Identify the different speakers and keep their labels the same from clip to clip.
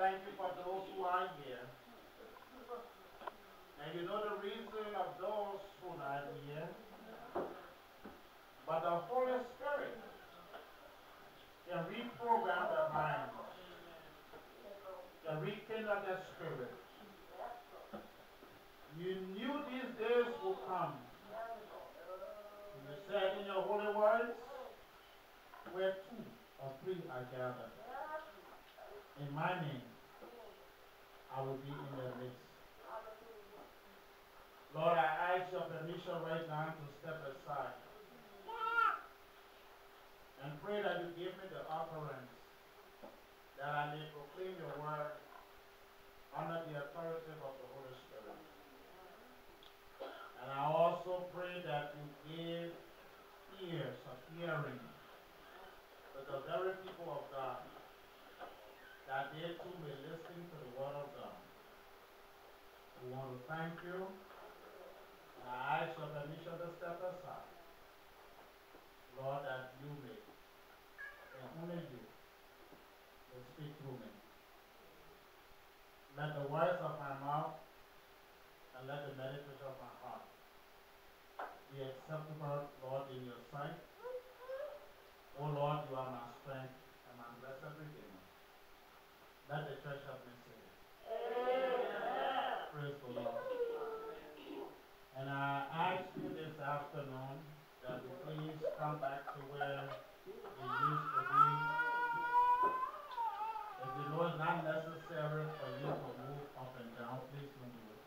Speaker 1: thank you for those who are here. And you know the reason of those who are not here. But the Holy Spirit can reprogram their minds, can rekindle their spirit. You knew these days would come. You said in your holy words, where two or three are gathered. In my name, I will be in their midst. Lord, I ask your permission right now to step aside and pray that you give me the utterance that I may proclaim your word under the authority of the Holy Spirit. And I also pray that you give ears of hearing to the very people of God, that they too may listen to the word of God. We want to thank you. And I ask your permission to step aside. Lord, that you may, and only you, will speak through me. Let the words of my mouth and let the meditation of my heart be acceptable, Lord, in your sight. Oh Lord, you are my strength and my blessed Redeemer. Let the church help me say it. Amen. Praise the Lord. And I ask you this afternoon that you please come back to where you used to be. If you know it's not necessary for you to move up and down, please don't do it.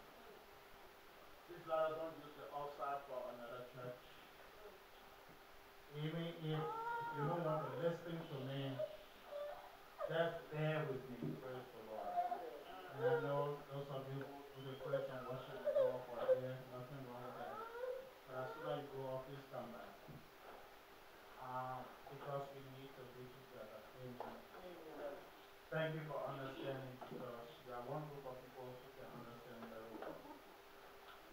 Speaker 1: Please let us don't use the outside for another church. Even if you don't want to listen to me, just bear with me. Praise the Lord. And I know those of you who do praise and worship go off for here, nothing wrong with that. But as soon as you go off, please come back. Because we need to be together. Amen. Thank you for understanding, because you are one group of people who can understand very well.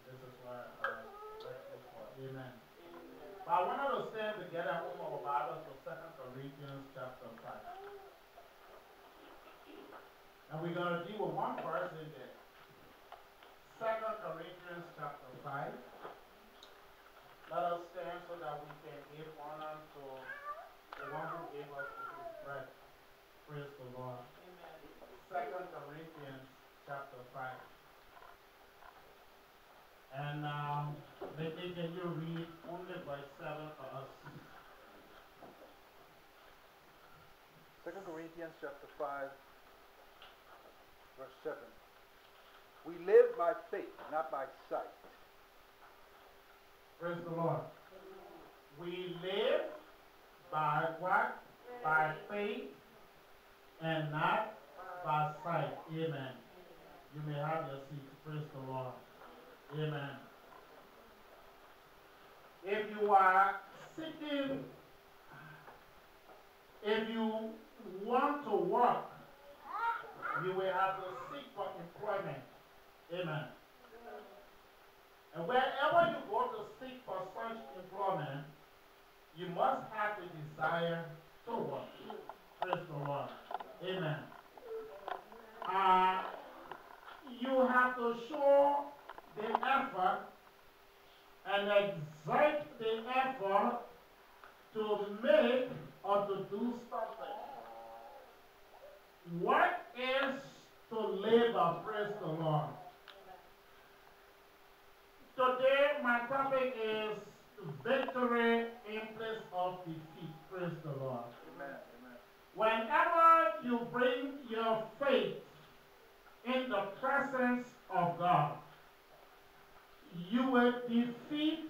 Speaker 1: This is why I like this for. Amen. But I wanted to stand together and open our Bibles to 2 Corinthians chapter 5. And we're going to deal with one verse in there. 2 Corinthians chapter 5. Let us stand so that we can give honor to the one who gave us his breath. Praise the Lord. Amen. 2 Corinthians chapter 5. And maybe can you read only verse 7 for us?
Speaker 2: 2 Corinthians chapter 5, verse 7. We live by faith, not by sight.
Speaker 1: Praise the Lord. We live by what? By faith and not by sight. Amen. You may have your seat. Praise the Lord. Amen. If you are seeking, if you want to work, you will have to seek for employment. Amen. And wherever you go to seek for such employment, you must have the desire to work. Praise the Lord. Amen. You have to show the effort and exert the effort to make or to do something. What is to labor? Praise the Lord. Today, my topic is victory in place of defeat. Praise the Lord.
Speaker 2: Amen. Amen.
Speaker 1: Whenever you bring your faith in the presence of God, you will defeat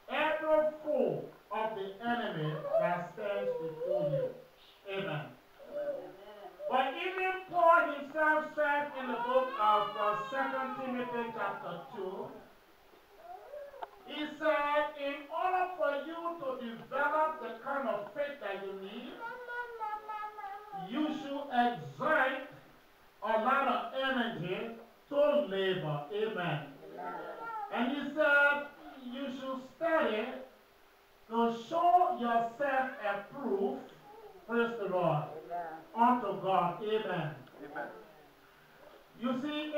Speaker 1: every foe of the enemy that stands before you. Amen. But even Paul himself said in the book of 2 Timothy chapter 2, he said, in order for you to develop the kind of faith that you need, you should exert a lot of energy to labor. Amen. And he said, you should study to show yourself approved, praise the Lord, unto God. Amen.
Speaker 2: Amen.
Speaker 1: You see,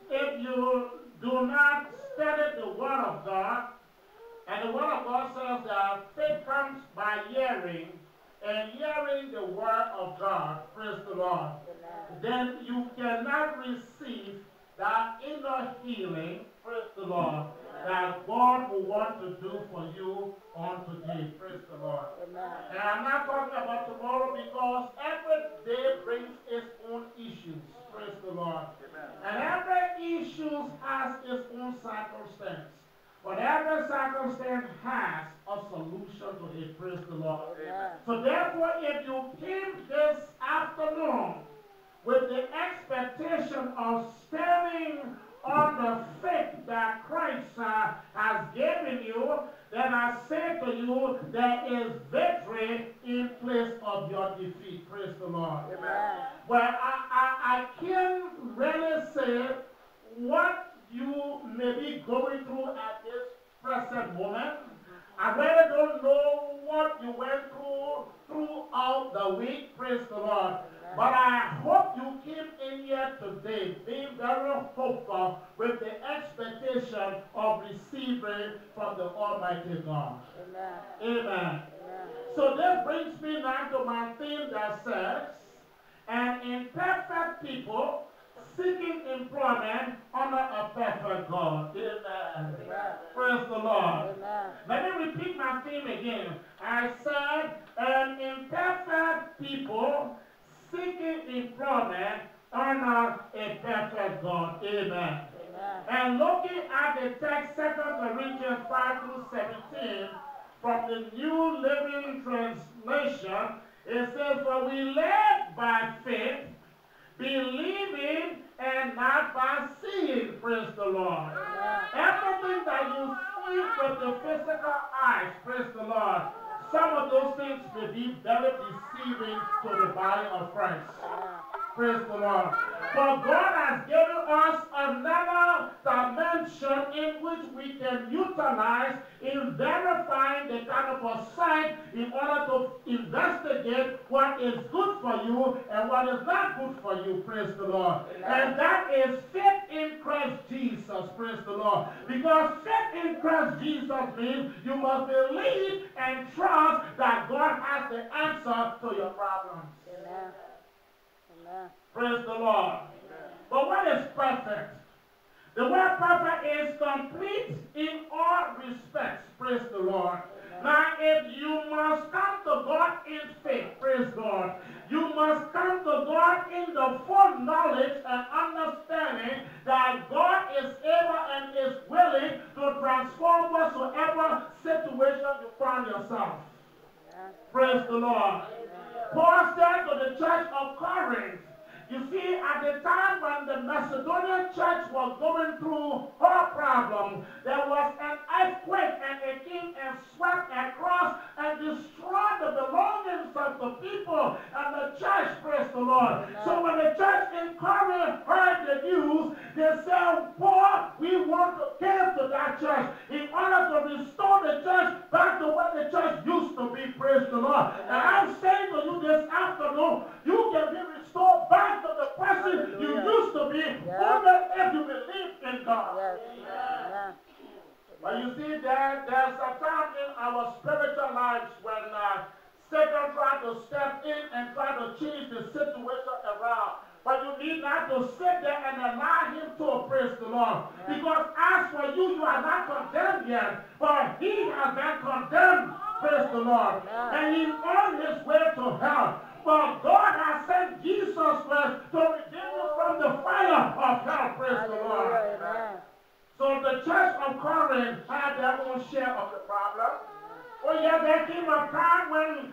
Speaker 1: if you do not study the Word of God, and the Word of God says that faith comes by hearing, and hearing the Word of God, praise the Lord, then you cannot receive that inner healing, praise the Lord, that God will want to do for you on today, praise the Lord. And I'm not talking about tomorrow because every day brings its own issues, praise the Lord. And every issue has its own circumstance. But every circumstance has a solution to it, praise the Lord. So therefore, if you came this afternoon with the expectation of standing on the faith that Christ has given you, then I say to you, there is victory in place of your defeat. Praise the Lord. But I can't really say what you may be going through at this present moment. I really don't know what you went throughout the week, praise the Lord. But I hope you came in here today being very hopeful with the expectation of receiving from the Almighty God. Amen. So this brings me now to my theme that says, an imperfect people seeking employment under a perfect God. Amen. Praise the Lord. Let me repeat my theme again. I said, an imperfect people seeking employment under a perfect God. Amen. And looking at the text, 2 Corinthians 5 through 17, from the New Living Translation, it says, for we live by faith, believing and not by seeing, praise the Lord. Everything that you see with the physical eyes, praise the Lord, some of those things may be very deceiving to the body of Christ. Praise the Lord. For God has given us another dimension in which we can utilize in verifying the kind of a sight in order to investigate what is good for you and what is not good for you. Praise the Lord. And that is faith in Christ Jesus. Praise the Lord. Because faith in Christ Jesus means you must believe and trust that God has the answer to your problems. Amen. Praise the Lord. But what is perfect? The word perfect is complete in all respects. Praise the Lord. Now, if you must come to God in faith, praise God, you must come to God in the full knowledge and understanding that God is able and is willing to transform whatsoever situation you find yourself. Praise the Lord. Paul said to the church of Corinth, you see, at the time when the Macedonian church was going through her problem, there was an earthquake and it came and swept across and destroyed the belongings of the people and the church, praise the Lord. So when the church in Corinth heard the news, they said, Paul, we want to come to that church in order to restore the church back to what the church used to be, praise the Lord. And I'm saying to you this afternoon, you can be restored back to the person you used to be, only if you believe in God. But you see, there's a time in our spiritual lives when Satan tried to step in and try to change the situation around. But you need not to sit there and allow him to, praise the Lord. Because as for you, you are not condemned yet, but he has been condemned, praise the Lord. And he's on his way to hell. For God has sent Jesus Christ to redeem you from the fire of hell, praise the Lord. So the church of Corinth had their own share of the problem. Oh yeah, there came a time when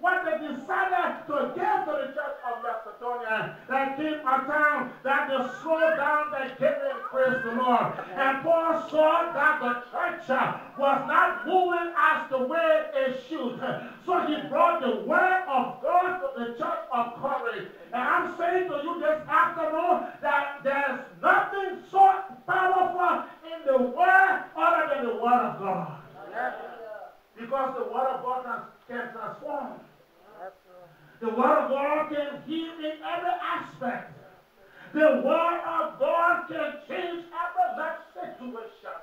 Speaker 1: what they decided to give to the church of Macedonia, there came a time that they slowed down their giving, praise the Lord. And Paul saw that the church was not moving as the way it should. So he brought the word of God to the church of Corinth. And I'm saying to you this afternoon that there's nothing so powerful in the word other than the word of God. Because the word of God can transform. The word of God can heal in every aspect. The word of God can change every life situation.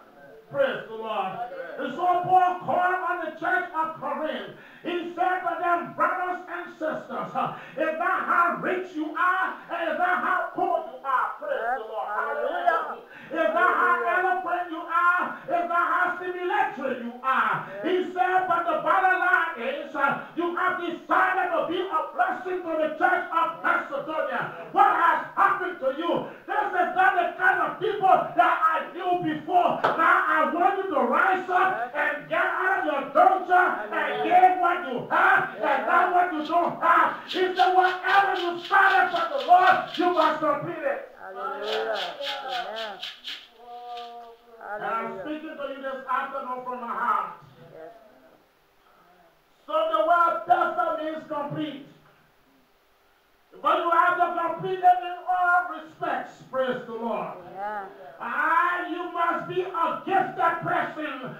Speaker 1: Praise the Lord. And so Paul called on the church of Corinth. He said to them, brothers and sisters, is that how rich you are? And is that how poor you are? Praise the Lord. Hallelujah. Is that how eloquent you are? Is that how stimulatory you are? He said, but the bottom line is, you have decided to be a blessing to the church of Macedonia. What has happened to you? This is not the kind of people that I knew before. Now I want you to rise up and get out of your dungeon and get what you have and not what you don't have. He said, whatever you started for the Lord, you must complete it.
Speaker 3: Hallelujah. Amen.
Speaker 1: And I'm speaking to you this afternoon from my heart.
Speaker 3: Yes.
Speaker 1: So the word perfect means complete. But you have to complete it in all respects. Praise the Lord.
Speaker 3: Yeah.
Speaker 1: You must be a gifted person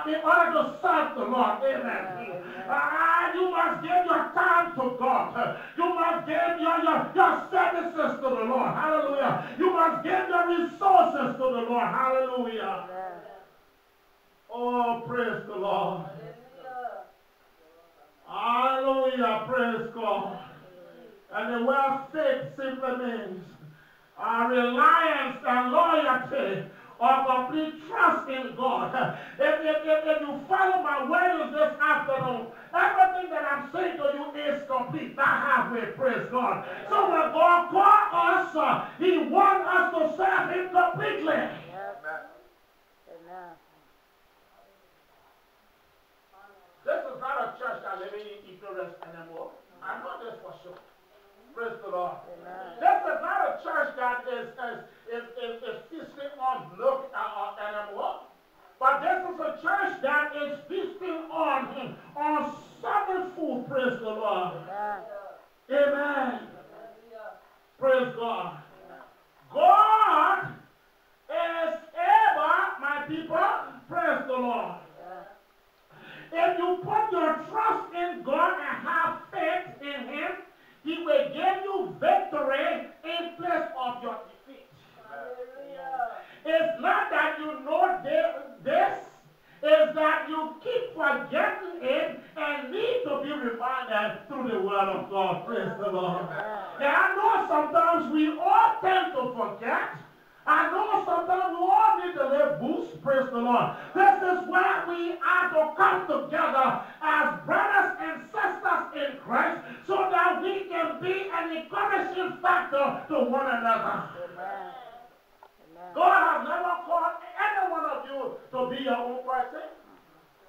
Speaker 1: in order to serve the Lord. Amen. You must give your time to God. You must give your services to the Lord. Hallelujah. You must give your resources to the Lord. Hallelujah. Oh, praise the Lord. Hallelujah. Praise God. And the word faith simply means reliance and loyalty or complete trust in God. If you follow my words this afternoon, everything that I'm saying to you is complete. Not halfway, praise God. So when God calls us, He wants us to serve Him completely.
Speaker 3: Amen.
Speaker 1: This is not a church that lives in ignorance anymore. I know this for sure. Praise the Lord.
Speaker 3: Amen.
Speaker 1: This is not a church that is feasting on milk anymore. But this is a church that is feasting on solid food. Praise the Lord. Amen. Praise God. God is able, my people, praise the Lord. If you put your trust in God and have faith in Him, He will give you victory in place of your defeat. It's not that you know this, it's that you keep forgetting it and need to be reminded through the word of God. Praise the Lord. Now I know sometimes we all tend to forget. I know sometimes we all need a little boost. Praise the Lord. This is why we are to come together as brothers and sisters in Christ so that we can be an encouraging factor to one another.
Speaker 3: Amen.
Speaker 1: God has never called any one of you to be your own person.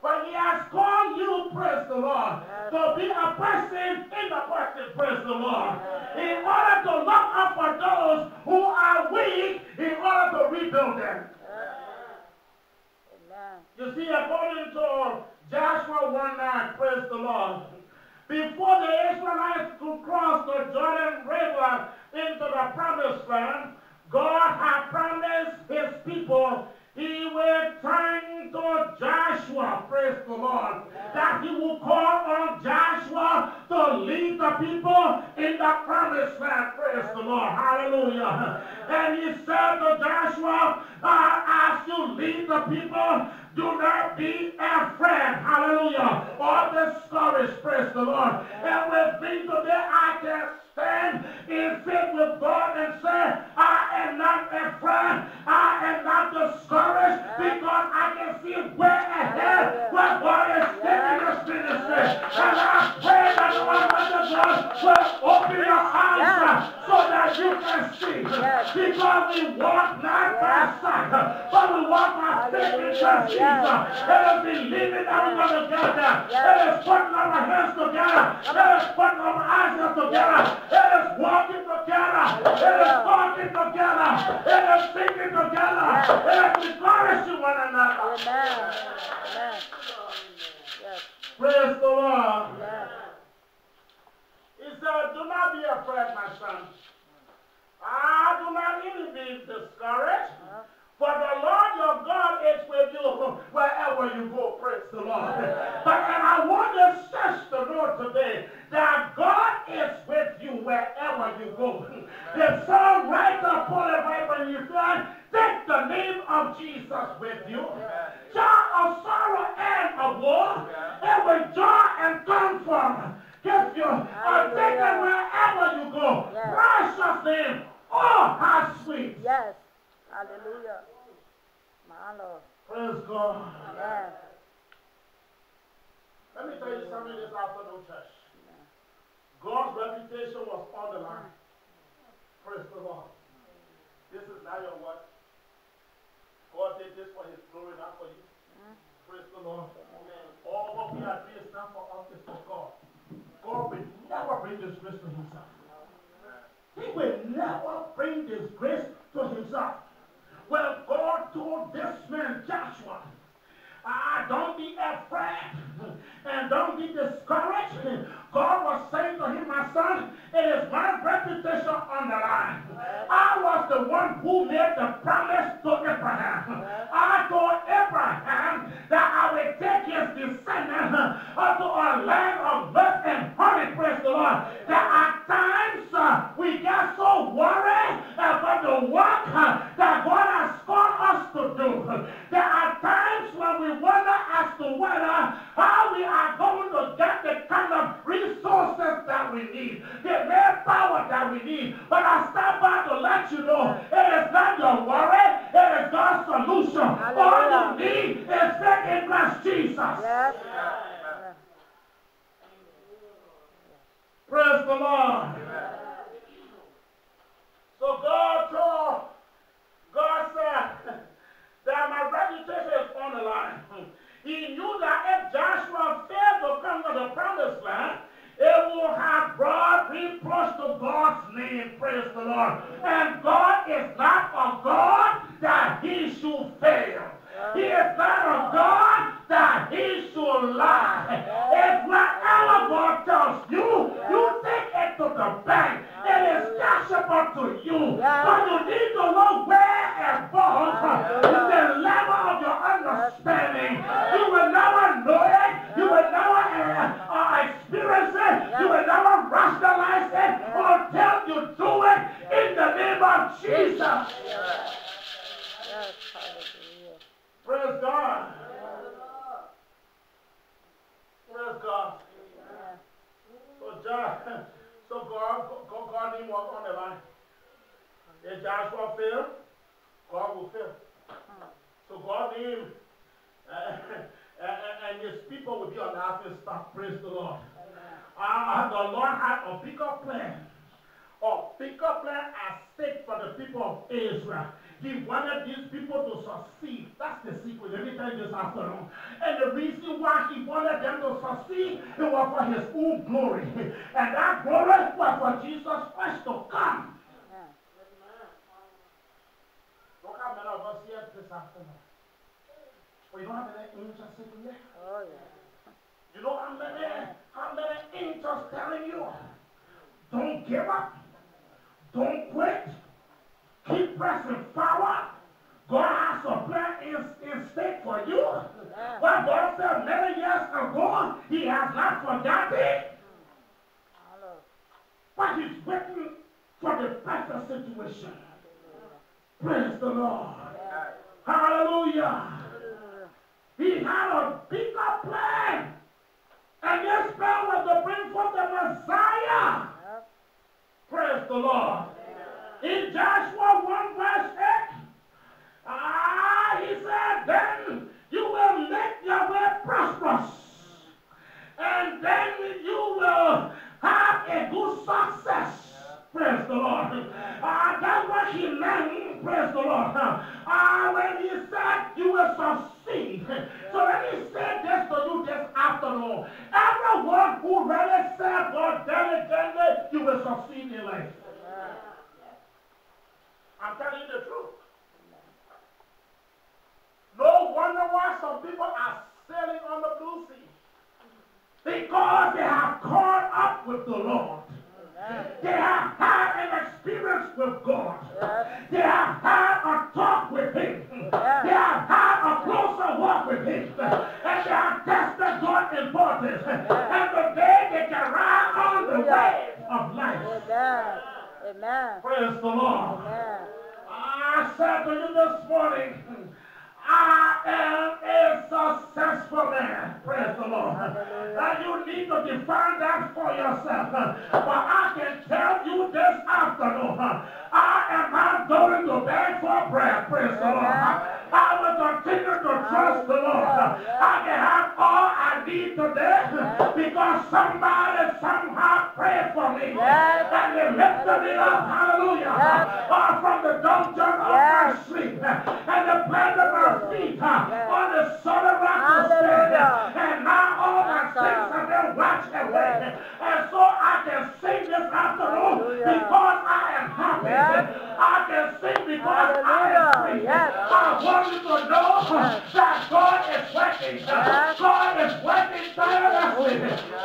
Speaker 1: But He has called you, praise the Lord, to be a person in the person, praise the Lord. In order to look up for those who are weak, in order to rebuild them. You see, according to Joshua 1:9, praise the Lord, before the Israelites could cross the Jordan River into the promised land, God had promised His people He will turn to Joshua, praise the Lord, that He will call on Joshua to lead the people in the promised land, praise the Lord, hallelujah. And He said to Joshua, as you lead the people, do not be afraid, hallelujah, or discouraged, praise the Lord. And with me today, I can stand in faith with God and say, I am not afraid, I am not discouraged, because I can see way ahead where God is taking this ministry. And I pray that the Almighty God will open your eyes so that you can see. Because we walk not by sight, but we walk by faith in Christ Jesus. Let us believe that we're going to get there. Let us put our hands together. Let us put our eyes together. Let us walking together. Let us talking together. Let us singing together. Let us encouraging one another.
Speaker 3: Amen.
Speaker 1: Praise the Lord. He said, do not be afraid, my son. Do not even be discouraged. For the Lord your God is with you wherever you go, praise the Lord. And I want the church to know today that God is with you wherever you go. The songwriter this afternoon, church. God's reputation was on the line. Praise the Lord. This is not your what? God did this for his glory, not for you. Praise the Lord. All what we are doing is not for us, it's for God. God will never bring disgrace to himself. He will never bring disgrace to himself. Well, God told this man, Joshua, don't be afraid and don't be discouraged. God was saying to him, my son, it is my reputation on the line. I was the one who made the promise to Abraham. I told Abraham that I will take his descendants unto a land of milk and honey, praise the Lord. There are times we get so worried about the work that God has called us to do. There are times when we wonder as to whether how we are going to get the kind of resources that we need, the manpower that we need. But I stop by to let you know it is not your worry, it is God's solution. All you need is faith in Christ Jesus.
Speaker 3: Yes.
Speaker 1: Praise the Lord. So God said that my reputation is on the line. He knew that if Joshua failed to come to the promised land, it will have brought reproach to God's name, praise the Lord. And God is not a God that he should fail. He is not a God that he should lie. If whatever God tells you, you take it to the bank. It is cashable to you. But you need to know where above the level of your understanding. You will never know it. You will never experience it. You will never rationalize it until you do it in the name of Jesus. Praise God. Praise God. So God didn't walk on the line. If Joshua failed, God will fail. So God named and his people will be a laughing stock. Praise the Lord. The Lord had a bigger plan. A bigger plan at stake for the people of Israel. He wanted these people to succeed. That's the secret. Let me tell you this afternoon. And the reason why he wanted them to succeed, it was for his own glory. And that glory was for Jesus Christ to come. Look how many of us here this afternoon. Well, you don't have any angels sitting there?
Speaker 3: Oh, yeah.
Speaker 1: You know how many angels telling you, don't give up, don't quit, keep pressing forward. God has a plan in stake for you. What God said many years ago, he has not forgotten. But he's waiting for the perfect situation. Praise the Lord. Hallelujah. He had a bigger plan. And this plan was to bring forth the Messiah. Praise the Lord. In Joshua 1 verse 8, he said, then you will make your way prosperous. And then you will have a good success. Praise the Lord. That's what he meant. Praise the Lord. When he said you will succeed. So let me say this to you this afternoon. Everyone who really serves God diligently, you will succeed in life. I'm telling you the truth. No wonder why some people are sailing on the blue sea. Because they have caught up with the Lord. They have had an experience with God. They have had a talk with him. They have had a closer walk with him. And they have tested God's importance. And today they can ride on the wave of life.
Speaker 3: Amen.
Speaker 1: Praise the Lord.
Speaker 3: Amen.
Speaker 1: I said to you this morning, I am a successful man. Praise the Lord. And you need to define that for yourself. But I can tell you this afternoon, I am not going to beg for bread. Praise the Lord. I will continue to trust the Lord. I can have all I need today because somebody somehow prayed for me. And they lifted me up, hallelujah, from the dungeon of my sleep. And they planted my feet on the solid rock to stand. And now all my sins have been washed away. And so I can sing this afternoon because I am happy. I can sing because I am free. I want you to know that God is working. God is working tirelessly.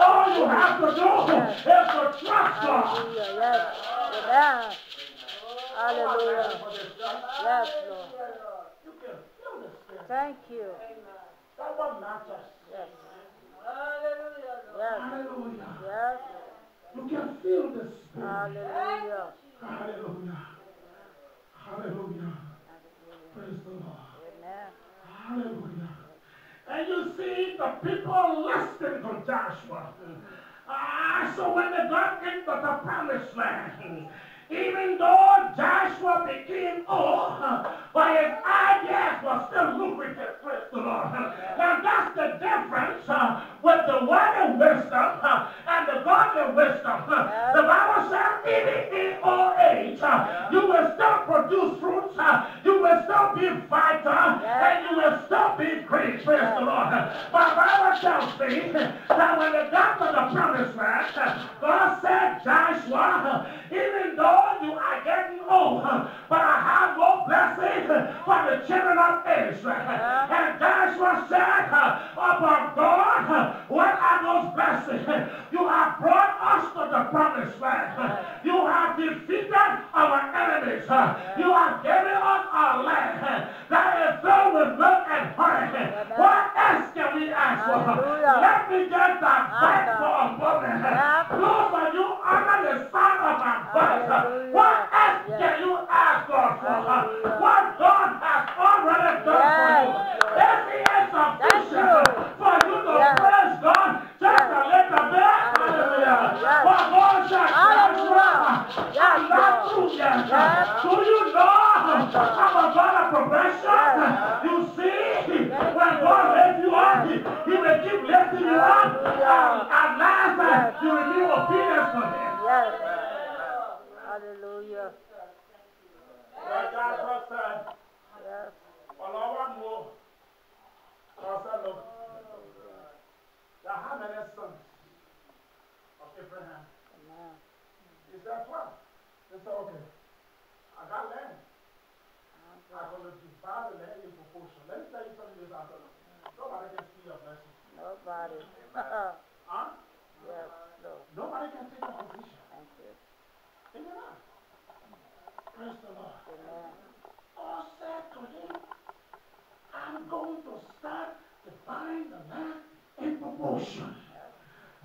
Speaker 1: All you have to do is to trust God.
Speaker 3: Hallelujah. Yes, Lord.
Speaker 1: You can feel the Spirit.
Speaker 3: Thank you.
Speaker 1: That one matters.
Speaker 3: Yes.
Speaker 1: Hallelujah.
Speaker 3: Yes.
Speaker 1: You can feel the Spirit.
Speaker 3: Hallelujah.
Speaker 1: Hallelujah. Hallelujah. Praise the Lord.
Speaker 3: Amen.
Speaker 1: Hallelujah. And you see the people listening to Joshua. So when they got into the promised land, even though Joshua became old, but his ideas were still lucrative, praise the Lord. Now that's the difference with the worldly wisdom and the godly wisdom. The Bible says even in old age, you will still produce fruits, you will still be vital, and you will still be great, praise the Lord. But the Bible tells me that when they got to the promised land, God said, Joshua, even though you are getting old, but I have no blessing for the children of Israel. And Joshua said, about God, what are those blessings? You have brought us to the promised land. You have defeated our enemies. You have given us our land that is filled with milk and honey. What else can we ask for? Let me get that back for a moment. Those of you under the sound of my voice, what else can you ask God for? What God has already done for you. This is sufficient for you to praise God just a little bit. Hallelujah. For God said, I'm not through yet. Do you know I'm a God of progression? You see, when God lifts you up, He will keep lifting you up. At last, you will be obedient for Him.
Speaker 3: Yes. Hallelujah.
Speaker 1: God said,
Speaker 3: Yes.
Speaker 1: look, there are how many sons of Abraham?
Speaker 3: Amen.
Speaker 1: He said 12. He said, okay, I got land. I'm going to divide the land in proportion. Let me tell you something this afternoon. Nobody can see your blessing.
Speaker 3: Nobody.
Speaker 1: Huh?
Speaker 3: Yes, no.
Speaker 1: Nobody can take your position.
Speaker 3: Thank you.
Speaker 1: Amen. Praise the Lord.
Speaker 3: Amen.
Speaker 1: God said to him, I'm going to start dividing the land in proportion.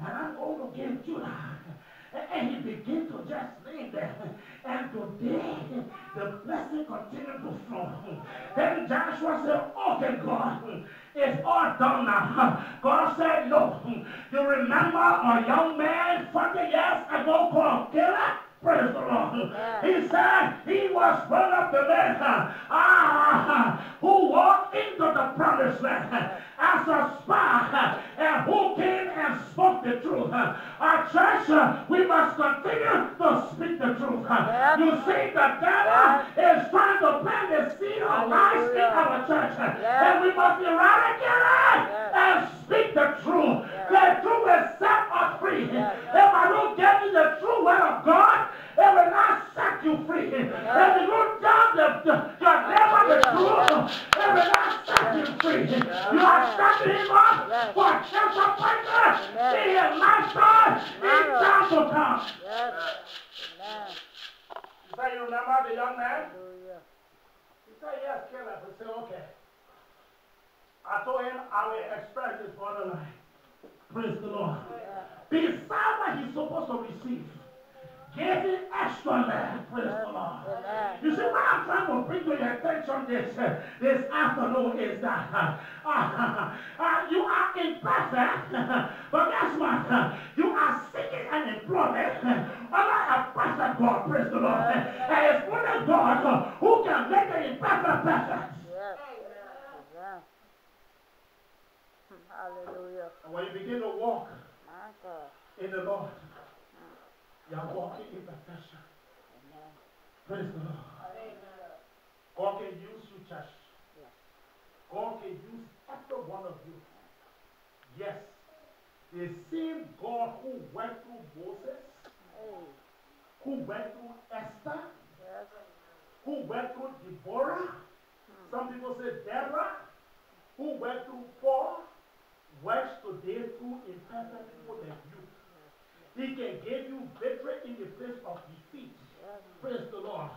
Speaker 1: And I'm going to give Judah. And he began to just lay there. And today, the blessing continued to flow. Then Joshua said, okay, God, it's all done now. God said, no. You remember a young man 40 years ago called Caleb? Praise the Lord. He said he was one of the men who walked into the promised land as a spy and who came and spoke the truth. Our church, we must continue to speak the truth. You see, the devil is trying to plant the seed of lies in our church. And we must eradicate it and speak the truth. The truth will set us free. If I don't get you the true word of God, it will not set you free. If you don't tell your neighbor the truth, it will not set you free. You are setting him up for disappointment in his lifetime in time to come. You say you remember the young man? He said, yes, Caleb. He said, okay. I told him I will expect his borderline. Praise the Lord. Besides what he's supposed to receive, give him extra land. Praise the Lord. You see, what I'm trying to bring to your attention this afternoon is that you are imperfect, but guess what? You are seeking an employment under a perfect God. Praise the Lord. And it's only God who can make the imperfect perfect.
Speaker 3: Hallelujah.
Speaker 1: And when you begin to walk
Speaker 3: My God.
Speaker 1: in the Lord, you are walking in perfection.
Speaker 3: Amen.
Speaker 1: Praise the Lord.
Speaker 3: Amen.
Speaker 1: God can use you, church.
Speaker 3: Yes.
Speaker 1: God can use every one of you. Yes. The same God who went through Moses,
Speaker 3: Hey.
Speaker 1: who went through Esther,
Speaker 3: Yes.
Speaker 1: who went through Deborah, some people say Deborah, who went through Paul, works today through imperfect people like you. He can give you victory in the place of defeat.
Speaker 3: Yes.
Speaker 1: Praise the Lord.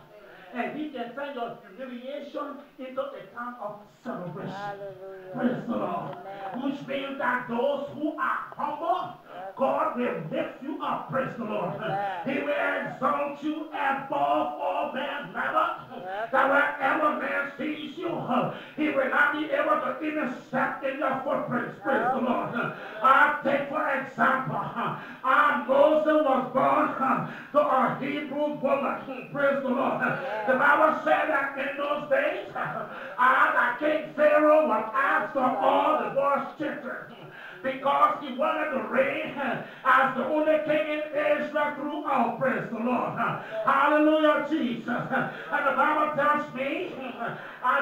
Speaker 1: And he can turn your humiliation into a time of celebration.
Speaker 3: Hallelujah.
Speaker 1: Praise the Lord.
Speaker 3: Amen.
Speaker 1: Which means that those who are humble,
Speaker 3: Yes.
Speaker 1: God will lift you up. Praise the Lord.
Speaker 3: Amen.
Speaker 1: He will exalt you above all man's level.
Speaker 3: Yes.
Speaker 1: That wherever man sees you, he will not be able to even step in your footprints. Praise the Lord. Take for example, Moses was born to a Hebrew woman. Praise the Lord. The Bible said that in those days, that King Pharaoh was after all the boy's children because he wanted to reign as the only king in Israel throughout. Praise the Lord. Hallelujah, Jesus. And the Bible tells me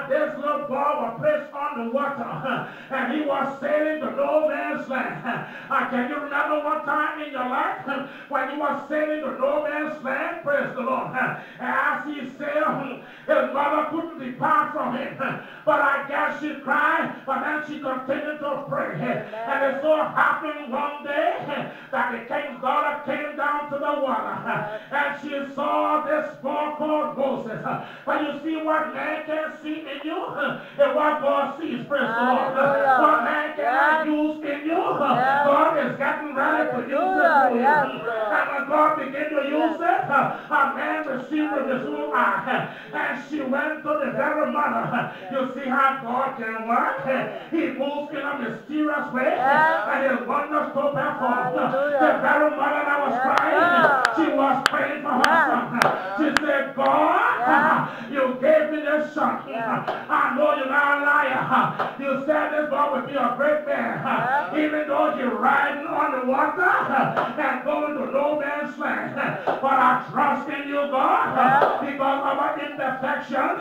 Speaker 1: this little boy was placed on the water and he was sailing to no man's land. Can you remember one time in your life when you were sailing to no man's land? Praise the Lord. And as he sailed, his mother couldn't depart from him. But I guess she cried, but then she continued to pray. And it so happened one day that the king's daughter came down to the water and she saw this boy called Moses. But you see what man can see in you and what God sees. Praise the Lord. What man cannot use in you, God is getting ready to use it for you. And when God began to use it, a man received with his own eye. And she went to the very mother. You see how God can work? He moves in a mysterious way, and his wonders to perform. The very mother that was crying, she was praying for her son. She said, God, you gave me this son. I know you're not a liar. You said this boy would be a great man, even though you're riding on the water and going to no man's land. But I trust in you, God, because our imperfection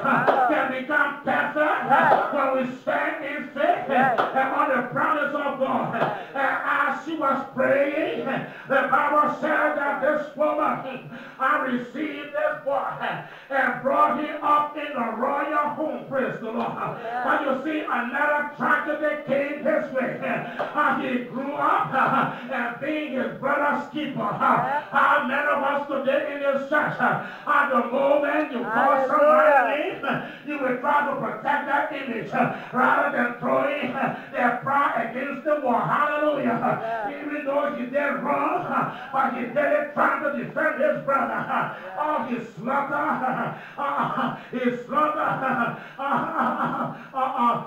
Speaker 1: can become perfect when we stand in faith and on the promise of God. And as she was praying, the Bible said that this woman, I received this boy and brought him up in the royal home. Praise the Lord. But you see, another tragedy came his way. He grew up and being his brother's keeper. How many of us today in this church, at the moment you call somebody's name, you will try to protect that image rather than throwing their pride against the wall. Hallelujah. Even though he did wrong, but he did it trying to defend his brother. Oh, he slaughtered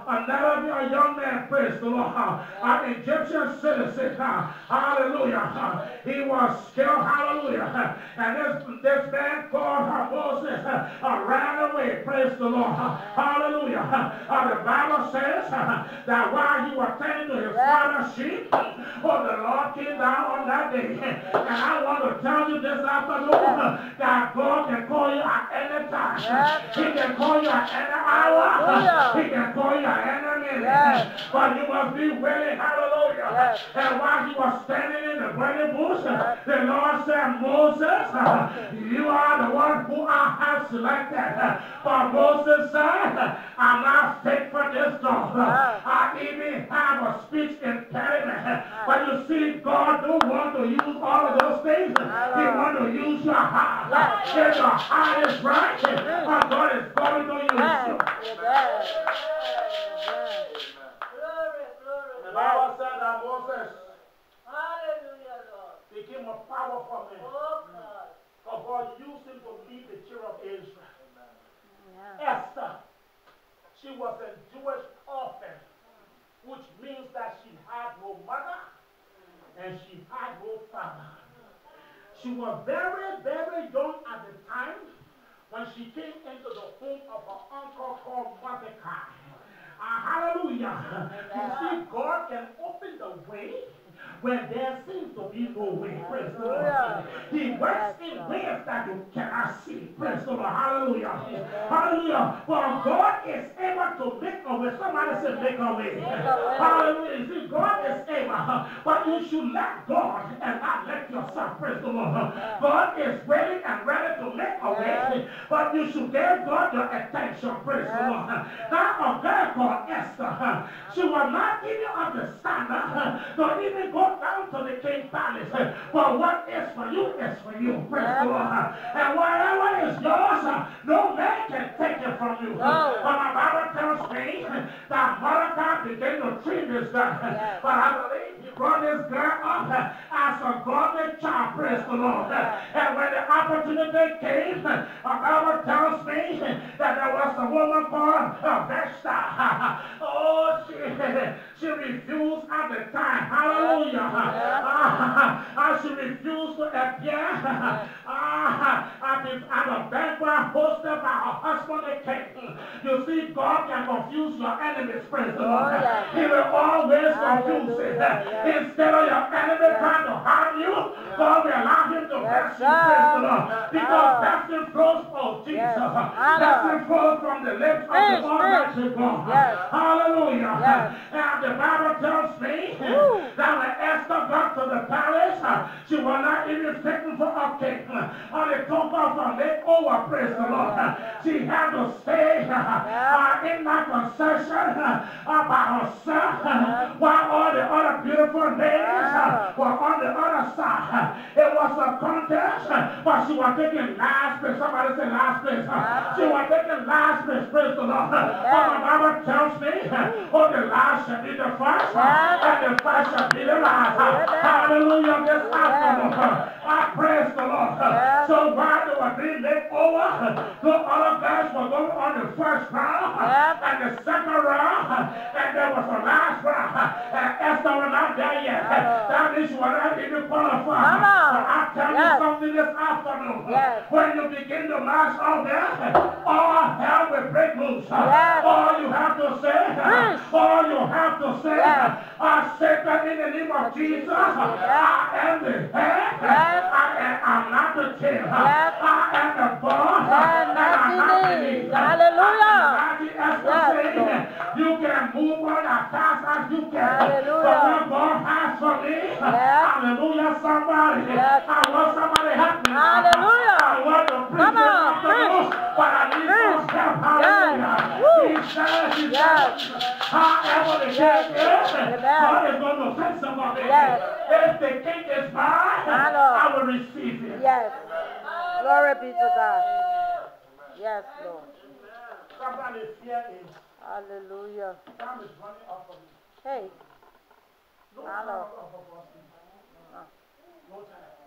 Speaker 1: another young man, praise the Lord, an Egyptian citizen. Hallelujah. He was killed. Hallelujah. And this man called Moses ran away. Praise the Lord. Hallelujah. The Bible says that while he was tending to his father's sheep, the Lord came down on that day. And I want to tell you this afternoon that God can call you at any time. He can call you at any hour. He can call you at any minute. But you must be willing. Hallelujah. And while he was standing in the burning bush, the Lord said, Moses, you are the one who I have selected. But Moses said, I'm not fit for this job. I even have a speech impediment. But you see, God don't want to use all of those things. He wants to use your heart. If your heart is right, God is going to use you. The Bible said that Moses became a powerful man. Because God used him to lead the children of Israel. Esther, she was a Jewish orphan, which means that she had no mother and she had no father. She was very, very young at the time when she came into the home of her uncle called Mordecai. Hallelujah. You see, God can open the way when there seems to be no way. Praise the Lord. He works in ways that you cannot see. Praise the Lord. Hallelujah. Hallelujah. For God is able to make a way. Somebody say make a way. Hallelujah. You see, God is able. But you should let God and not let yourself. Praise the Lord. God is willing and ready to make a way. But you should give God your attention. Praise the Lord. Now a girl called Esther. She was not even understand to even go down to the king's palace. But what is for you is for you. Praise the Lord. And whatever is yours, no man can take it from you. But my Bible tells me that Mordecai began to treat this girl. But I believe he brought this girl up as a godly child. Praise the Lord. And when the opportunity came, the Bible tells me that there was a woman called Vesta. Oh, she refused at the time. Hallelujah. She refused to appear at a banquet hosted by her husband, the king. You see, God can confuse your enemies. Praise the Lord. He will always confuse it. Instead of your enemy trying to harm you, God will allow him to bless you. Praise the Lord. Because blessing flows from Jesus. Blessing flows from the lips of the Almighty God. Hallelujah. And the Bible tells me that when Esther got to the palace, she was not even fitting for a king. Only took off a makeover, praise the Lord. She had to stay in that concession by herself while all the other beautiful ladies were on the other side. It was a contest, but she was taking last place. Somebody say last place. She was taking last place, praise the Lord. But the Bible tells me, oh, the last shall be the first, and the first shall be the last. Hallelujah, this afternoon. I praise the Lord. So while they were being made over, the other guys were going on the first round, and the second round, and there was a last round. And Esther was not there yet. That means she was not even qualified. But I tell you something this afternoon. When you begin to march out there, all hell will break loose. All you have to say, I Satan, in the name of Jesus, I am the head, I'm not the tail. I am the boss, and I'm not the lead. Hallelujah. You can move on as fast as you can. But what God has for me, hallelujah, somebody. I want somebody help me. I want to preach this afternoon, but I need some help. Hallelujah. He says, however the case is, God is going to send somebody. If the king is mine, I will receive it.
Speaker 3: Glory be to God. Yes, Lord.
Speaker 1: Somebody's fear is.
Speaker 3: Hallelujah.
Speaker 1: Time is running off of me.
Speaker 3: Hey.
Speaker 1: No time off of us. No time.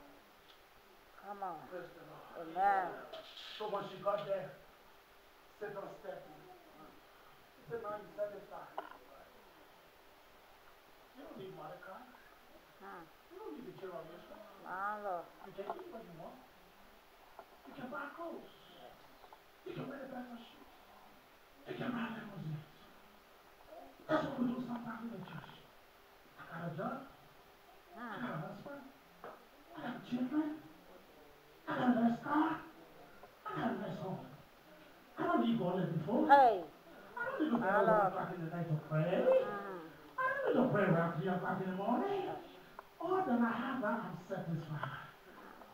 Speaker 3: Come on.
Speaker 1: Praise the Lord.
Speaker 3: Amen.
Speaker 1: So when she got there, Satan stepped in. He said, now you satisfied. You don't need Mordecai. You don't need the king of Israel. You can eat what you want. You can buy clothes. You can wear the best of shoes. You can buy limousines. That's what we do sometimes in the church. I got a job. I got a husband. I got children. I got a nice car. I got a nice home. I don't need going there before. I don't need to pray around 1 o'clock in the night to pray. I don't need to pray around 3 o'clock in the morning. All that I have now, I'm satisfied.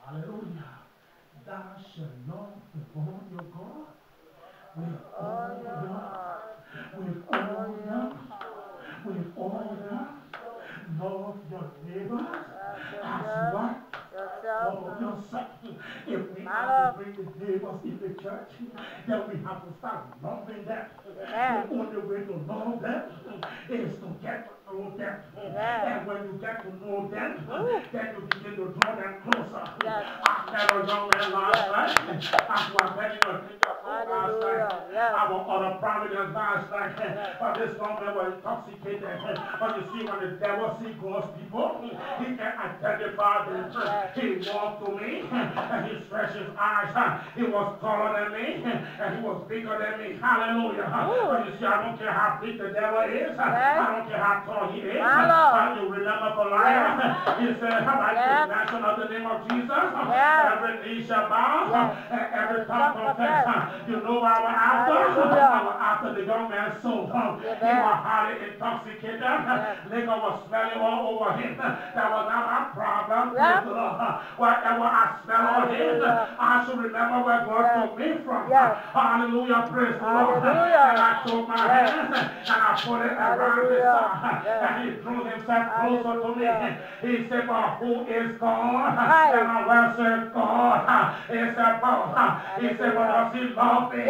Speaker 1: Hallelujah. Thou shalt love the Lord your God with all your heart, with all your love, love your neighbors as what? Love yourself. If we have to bring the neighbors in the church, then we have to start loving them. The only way to love them is to get to know them. And when you get to know them, then you begin to draw them closer. I met a young man last night. As we were getting a drink of food last night, our other private Providence last night. But this woman was intoxicated. But you see, when the devil sees God's people, he can identify them. He walked to me, and he stretched his eyes. He was taller than me, and he was bigger than me. Hallelujah. But you see, I don't care how big the devil is. I don't care how tall he is. You remember Goliath? He said, I can mention of the name of Jesus. Every knee shall bow, and every tongue confess. You know I was after? I was after the young man's soul. He was highly intoxicated. Liquor was smelling all over him. That was not my problem. Whatever I smell on him, I should remember where God took me from. Hallelujah, praise the Lord. And I took my hand and I put it around his side. And he drew himself closer to me. He said, but who is God? And I will say, God. He said, but he said, but does he love me?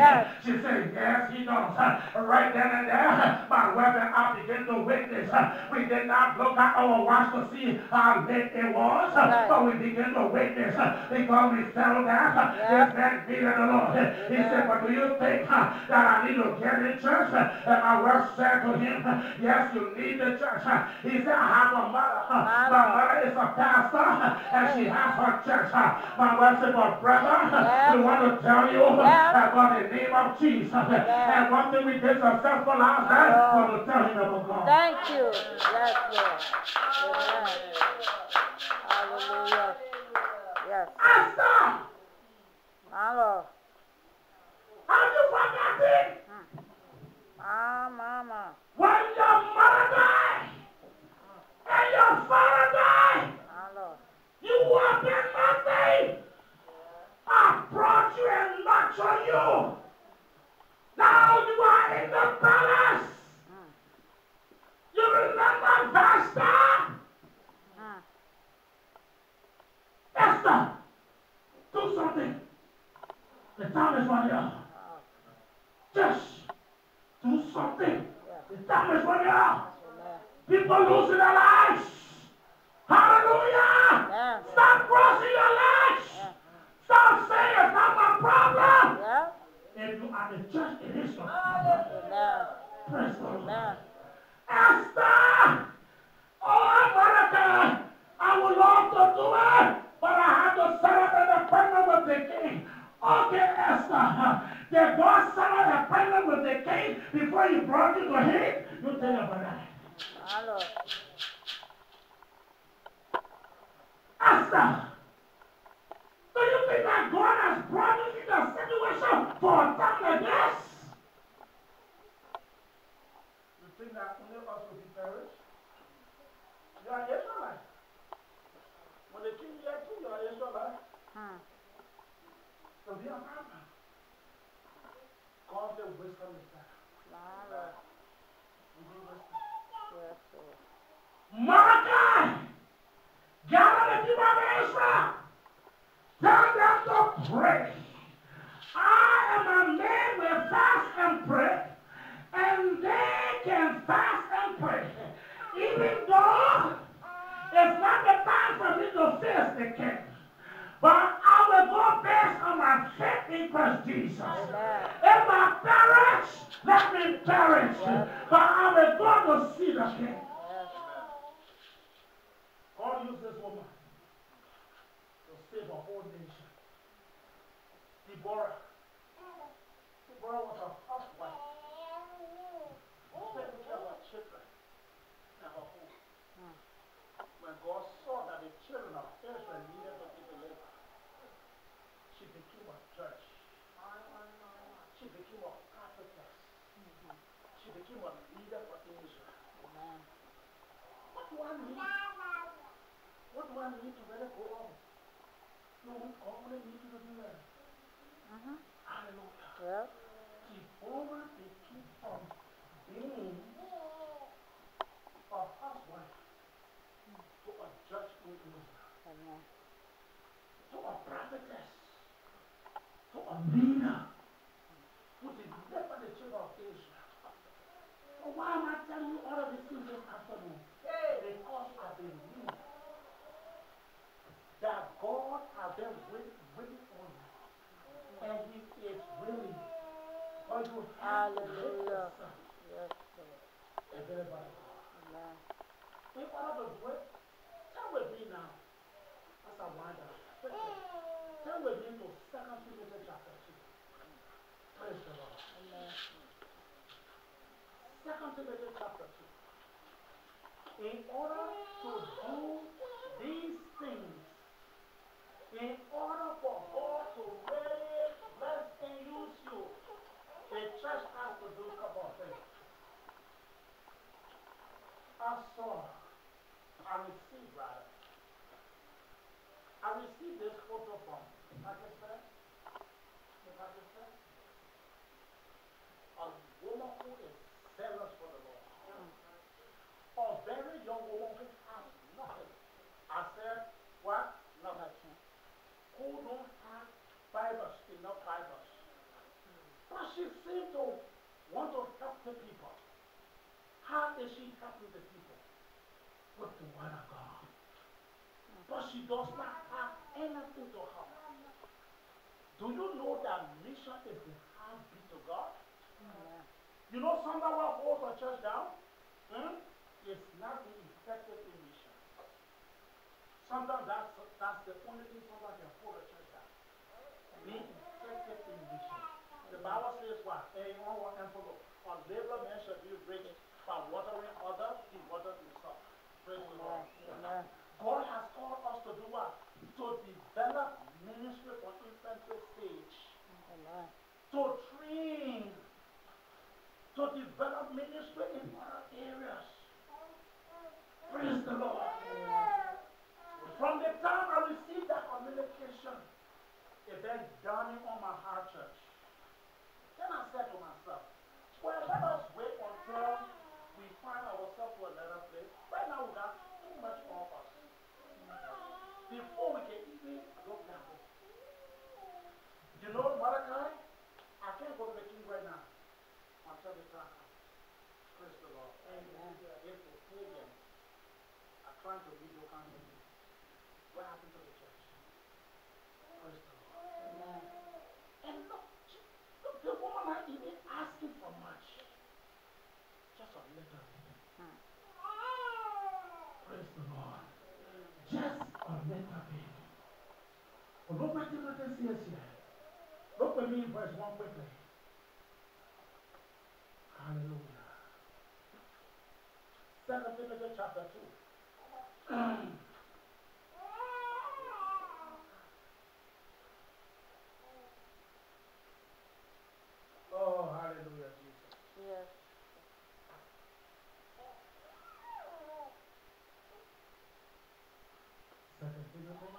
Speaker 1: She said, yes, he does. Right then and there, my wife and I began to witness. We did not look at our watch to see how late it was, but we began to witness because we felt that this man needed the Lord. He said, but do you think that I need to get in church? And my wife said to him, yes, you need the church. He said, I have a mother. My mother is a pastor, and she has her church. My wife said, but brother, we want to tell you about the name of Jesus. And one thing we did successful last night was to tell him about God.
Speaker 3: Thank you. Yes, Lord. Amen. Hallelujah. Yes.
Speaker 1: Esther!
Speaker 3: My Lord.
Speaker 1: Have you forgotten?
Speaker 3: Mama.
Speaker 1: When your mother died and your father died,
Speaker 3: My Lord.
Speaker 1: you walked in nothing. I brought you and nurtured you. Now you are in the palace. You remember Vashta? Esther, do something. The time is running out. Just do something. The time is running out. People losing their lives. Hallelujah. Stop crossing your legs. Stop saying it's not my problem. If you are the church, it is your problem. Praise the Lord. Esther! Oh, America! I would love to do it, but I have to set up an appointment with the king. Okay, Esther. Did God set up an appointment with the king before he brought you to him? You tell me about that.
Speaker 3: Hello.
Speaker 1: Esther! Do you think that God has brought you in a situation for a time like this? You think that only us will be perished? You are Israelite. When the king left you, you are Israelite. So be a man. God said wisdom is better. You need wisdom.
Speaker 3: Yes, Lord.
Speaker 1: Mordecai! Gather the people of Israel. Tell them to pray. I am a man with fast and pray. And they can fast and pray. Even though it's not the time for me to face the king. But I will go based on my faith in Christ Jesus. If I perish, let me perish. But I will go to see the king. God used this woman to save a whole nation. Deborah was a housewife. Taking care of her children and her home. When God saw that the children of Israel needed to be delivered, she became a judge. She became a prophetess. She became a leader for Israel. What do I need? What do I need to let it go on? No, God only needs you to do that. Hallelujah. Deborah became from being a housewife to a judge in Israel. To a prophetess. To a leader who delivered the children of Israel. So why am I telling you all of these things this afternoon? Because you have been leading. That God has been waiting on you. And He is willing. But But you have to make
Speaker 3: Hallelujah.
Speaker 1: yourself
Speaker 3: Yes, Lord.
Speaker 1: available.
Speaker 3: Amen.
Speaker 1: In order to do it, turn with me now. As I wind up. Turn with me to 2 Timothy chapter 2. Praise the Lord.
Speaker 3: Amen.
Speaker 1: 2 Timothy chapter 2. In order to do these things, in order for God to really bless and use you, the church has to do a couple of things. I received this photo from Pakistan. A woman who is zealous for the Lord. A very young woman who has nothing. I said, what? Nothing. Who don't have Bibles, enough Bibles. But she seemed to want to help the people. How is she helping the people? With the word of God. But she does not have anything to help. Do you know that mission is the heartbeat of God? You know somebody will hold a church down? It's not being effective in mission. Sometimes that's the only thing somebody can hold a church down. Being effective in mission. The Bible says what? A labor man shall be rich by watering others, he waters himself. Praise the Lord. God has called us to do what? To develop ministry from infancy stage. To train. To develop ministry in other areas. Praise the Lord. From the time I received that communication, it then dawning on my heart, church. Then I said to myself, well, let us wait until we find ourselves to a better place. Right now we got too much on us. Before we can even look down. You know, Mordecai, I can't go to the king right now until the time comes. Praise the Lord. Amen. If the pagans are trying to lead your country, what happened to the church? Praise the Lord. Amen. And look, the woman not even asking for much. Just a little. Praise the Lord. Just a little bit. Well, look what Timothy says here. Look with me in verse 1 quickly. Hallelujah. 2 Timothy chapter 2. Oh, hallelujah, Jesus.
Speaker 3: Yes.
Speaker 1: Second Timothy.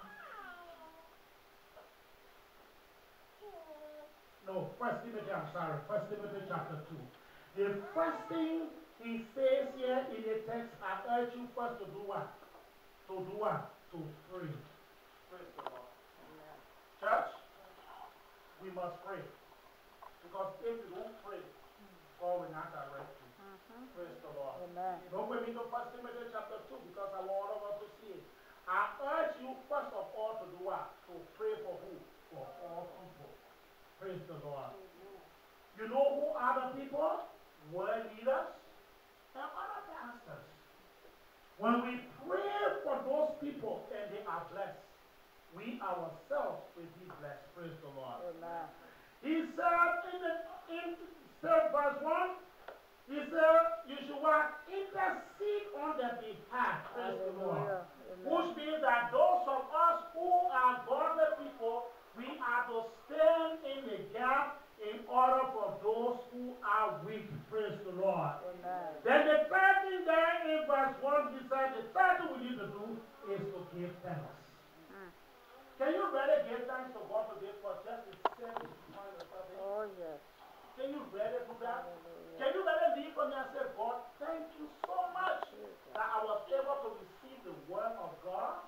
Speaker 1: No, First Timothy, I'm sorry. First Timothy chapter 2. The first thing he says here in the text, I urge you first to do what? To do what? To pray. Praise the Lord. Amen. Church, we must pray. Because if you don't pray, God will not direct you. Praise the Lord.
Speaker 3: Amen.
Speaker 1: Don't go into 1 Timothy chapter 2 because I want all of us to see it. I urge you first of all to do what? To pray for who? For all people. Praise the Lord. You know who are the people? World leaders and other pastors. When we pray for those people and they are blessed, we ourselves will be blessed. Praise the Lord. Amen. He said in verse 1, he said, you should what? Intercede on their behalf. Praise the Lord. Which means that those of us who are godly people, we are to stand in the gap in order for those who are weak. Praise the Lord. Amen. Then the third thing there in verse 1, he said, the third thing we need to do is to give thanks. Can you really give thanks to God today for just the same point of something?
Speaker 3: Oh, yes.
Speaker 1: Can you really do that? Can you really leave from there and say, God, thank you so much that I was able to receive the word of God?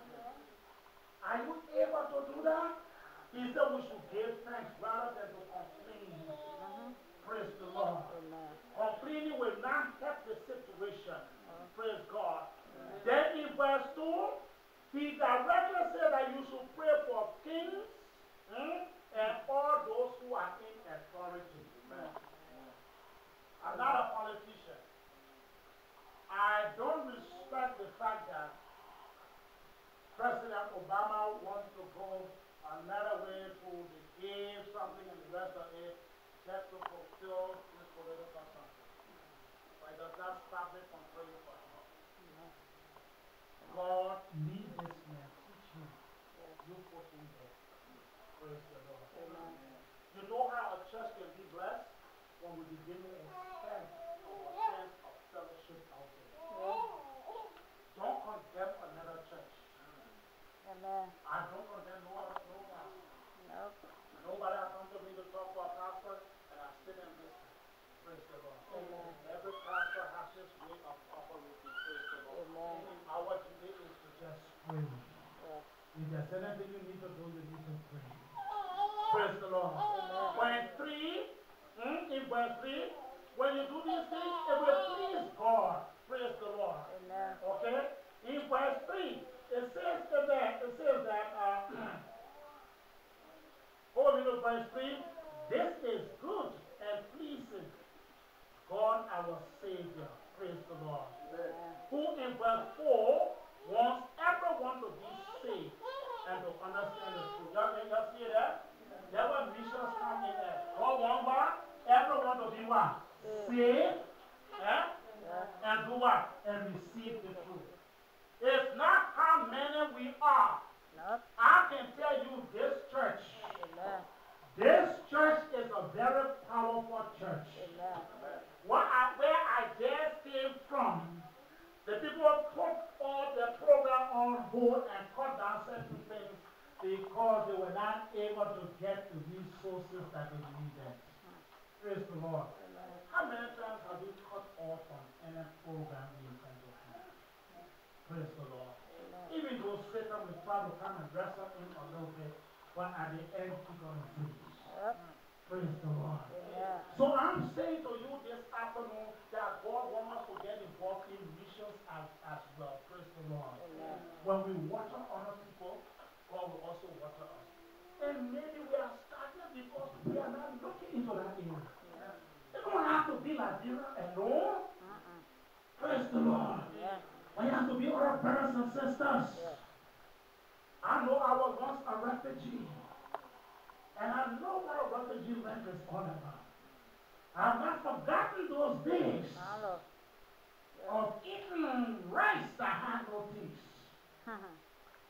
Speaker 1: Are you able to do that? He said we should give thanks rather than to complain. Praise the Lord. Complaining will not help the situation. Praise God. Then in verse 2, he directly said that you should pray for kings and all those who are in authority. something in the rest of it just to fulfill this political something. But it does not stop me from praying for him. God, lead this man, teach him. You put him there. Praise the Lord. Amen. You know how a church can be blessed? When we begin to extend our sense of fellowship out there. Don't condemn another church.
Speaker 3: Amen.
Speaker 1: I don't condemn no other program.
Speaker 3: Nope.
Speaker 1: Nobody has come to me to talk to a pastor, and I sit and listen. Praise the Lord.
Speaker 3: Amen.
Speaker 1: Every pastor has his way of operating. Praise the Lord.
Speaker 3: Amen.
Speaker 1: Our duty is to just pray.
Speaker 3: Yes.
Speaker 1: If there's anything you need to do, you need to pray. Praise the Lord.
Speaker 3: Amen.
Speaker 1: In verse 3, when you do these things, it will please God. Praise the Lord.
Speaker 3: Amen.
Speaker 1: Okay? In verse 3, it says that over in verse 3, this is good and pleasing God our Savior. Praise the Lord.
Speaker 3: Amen.
Speaker 1: Who in verse 4 wants everyone to be saved and to understand the truth. Y'all see that? That's what missions come in there. God wants everyone to be what? Saved. And do what? And receive the truth. It's not how many we are.
Speaker 3: Nope.
Speaker 1: I can tell you this church.
Speaker 3: Amen.
Speaker 1: This church is a very powerful church.
Speaker 3: Amen.
Speaker 1: Where I just came from, the people put all the program on hold and cut down certain things because they were not able to get the resources that they needed. Praise the Lord.
Speaker 3: Amen.
Speaker 1: How many times have we cut off on any program we intend to have? Praise the Lord.
Speaker 3: Amen.
Speaker 1: Even though Satan will try to come and wrestle in a little bit, but at the end, he's going to do it.
Speaker 3: Yep.
Speaker 1: Praise the Lord.
Speaker 3: Amen.
Speaker 1: So I'm saying to you this afternoon that God wants us to get involved in missions as well. Praise the Lord.
Speaker 3: Amen.
Speaker 1: When we water other people, God will also water us. And maybe we are starting because we are not looking into that area. It don't have to be Liberia alone. Praise the Lord.
Speaker 3: Yeah.
Speaker 1: We have to be our brothers and sisters.
Speaker 3: Yeah.
Speaker 1: I know I was once a refugee. And I know what refugee life is all about. I have not forgotten those days
Speaker 3: Hello.
Speaker 1: of eating rice that had no taste.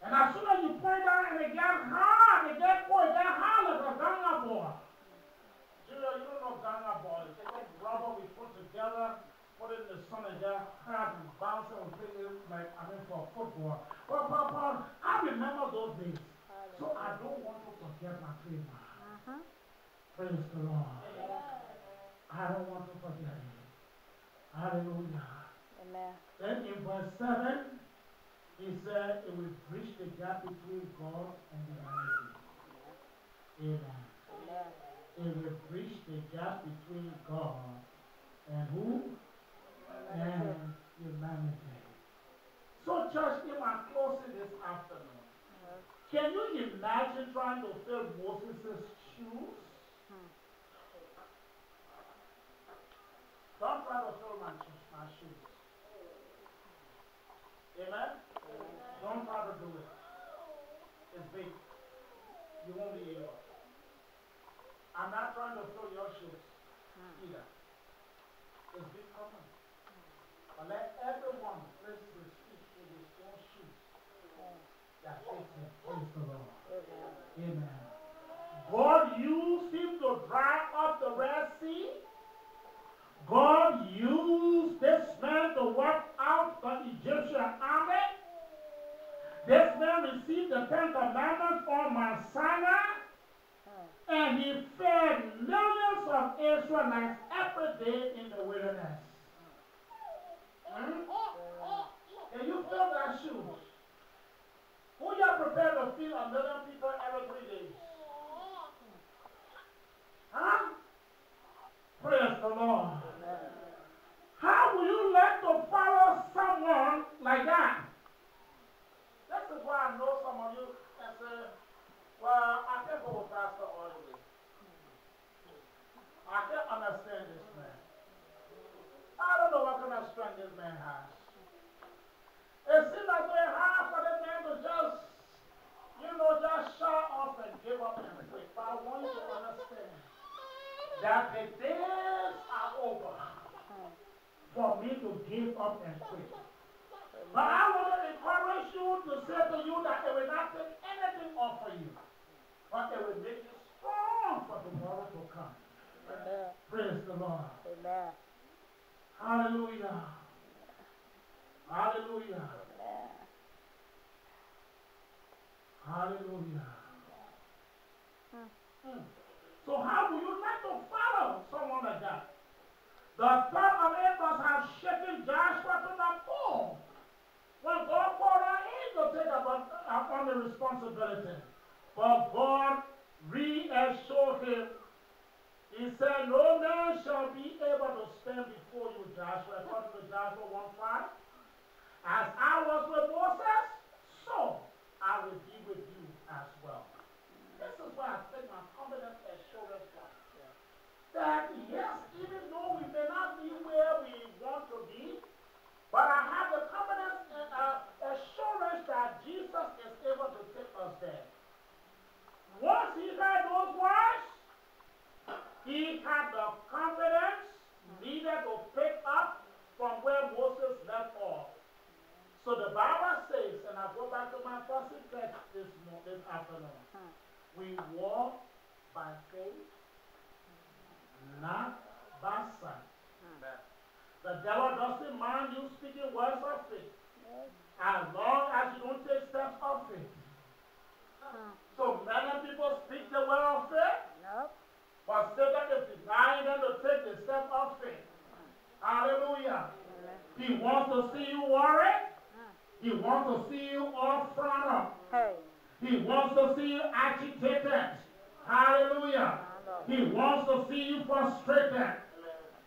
Speaker 1: And as soon as you put it down and it get hard, it get cold, it get hard like a ganga ball. Julia, you don't know ganga ball. It's like rubber we put together, put it in the sun and get hard and bounce it and play it like, for football. But I remember those days. So I don't want to forget my trademark. Praise the Lord. I don't want to forget it. Hallelujah.
Speaker 3: Amen.
Speaker 1: Then in verse 7, he said it will bridge the gap between God and humanity. Amen.
Speaker 3: Amen.
Speaker 1: It will bridge the gap between God and who? And humanity. So church, in my closing this afternoon, can you imagine trying to fill Moses' shoes? Don't try to fill my shoes. Amen? Don't try to do it. It's big. You won't be able. I'm not trying to fill your shoes either. It's big common. But let everyone place his feet in his own shoes. That fits him. Praise the Lord. Amen. God used him to dry up the Red Sea. God used this man to wipe out the Egyptian army. This man received the 10 Commandments on Mount Sinai. And he fed millions of Israelites every day in the wilderness. Can you fill that shoes? Who you are prepared to feed 1 million people every 3 days? Huh? Praise the Lord. How will you like to follow someone like that? This is why I know some of you and say, well, I can't go with Pastor all the way. I can't understand this man. I don't know what kind of strength this man has. It seems like it's hard for the man to just shut off and give up and quit. But I want you to understand that the days are over for me to give up and quit. But I want to encourage you to say to you that it will not take anything off of you, but it will make you strong for tomorrow to come.
Speaker 3: Amen.
Speaker 1: Praise the Lord.
Speaker 3: Amen.
Speaker 1: Hallelujah. Hallelujah. Hallelujah. So how would you like to follow someone like that? The thought of Amos has shaken Joshua to the bone. When God called on him to take upon the responsibility. But God reassured him. He said, no man shall be able to stand before you, Joshua, according to Joshua 1:5. As I was with Moses, so I will be with you as well. This is why I take my confidence assurance from. That yes, even though we may not be where we want to be, but I have the confidence and assurance that Jesus is able to take us there. Once he heard those words, he had the confidence needed to pick up from where Moses left off. So the Bible says, and I go back to my first text this afternoon, we walk by faith, not by sight. The devil doesn't mind you speaking words of faith, as long as you don't take steps of faith. So many people speak the word of faith, but Satan is denying them to take the step of faith. Hallelujah. He wants to see you worry. He wants to see you all front up. He wants to see you agitated. Hallelujah. He wants to see you frustrated.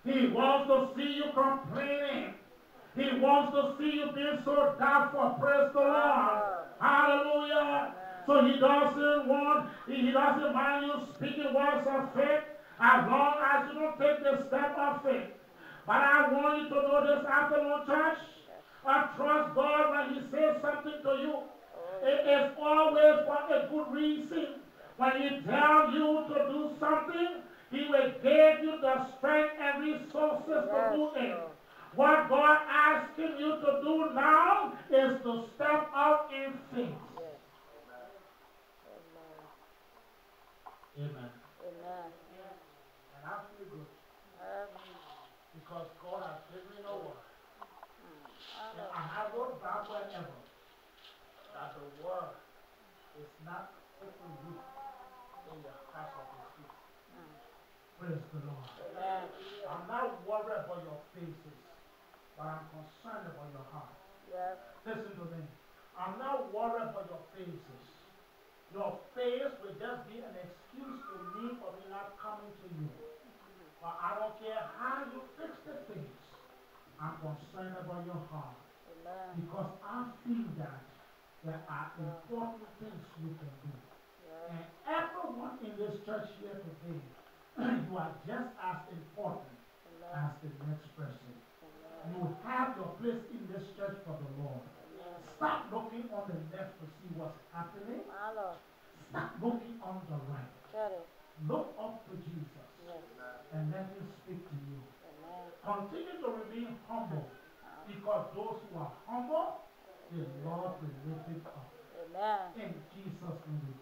Speaker 1: He wants to see you complaining. He wants to see you being so doubtful. Praise the Lord. Hallelujah. So he doesn't mind you speaking words of faith as long as you don't take the step of faith. But I want you to know this afternoon, church. I trust God when he says something to you. It is always for a good reason. When he tells you to do something, he will give you the strength and resources to do it. What God asking you to do now is to step out in faith. Amen. And I feel good. Because God has given me no word. And I have no doubt whatever that the word is not taking root in the heart of his people. Praise the Lord. I'm not worried about your faces, but I'm concerned about your heart. Listen to me. I'm not worried about your faces. Your face will just be an excuse to me for me not coming to you. But I don't care how you fix the face. I'm concerned about your heart. Because I feel that there are important things we can do. And everyone in this church here today, you are just as important as the next person. You have your place in this church for the Lord. Stop looking on the left to see what's happening. Stop looking on the right. Look up to Jesus and let him speak to you. Continue to remain humble, because those who are humble, the Lord will lift it up. In Jesus' name.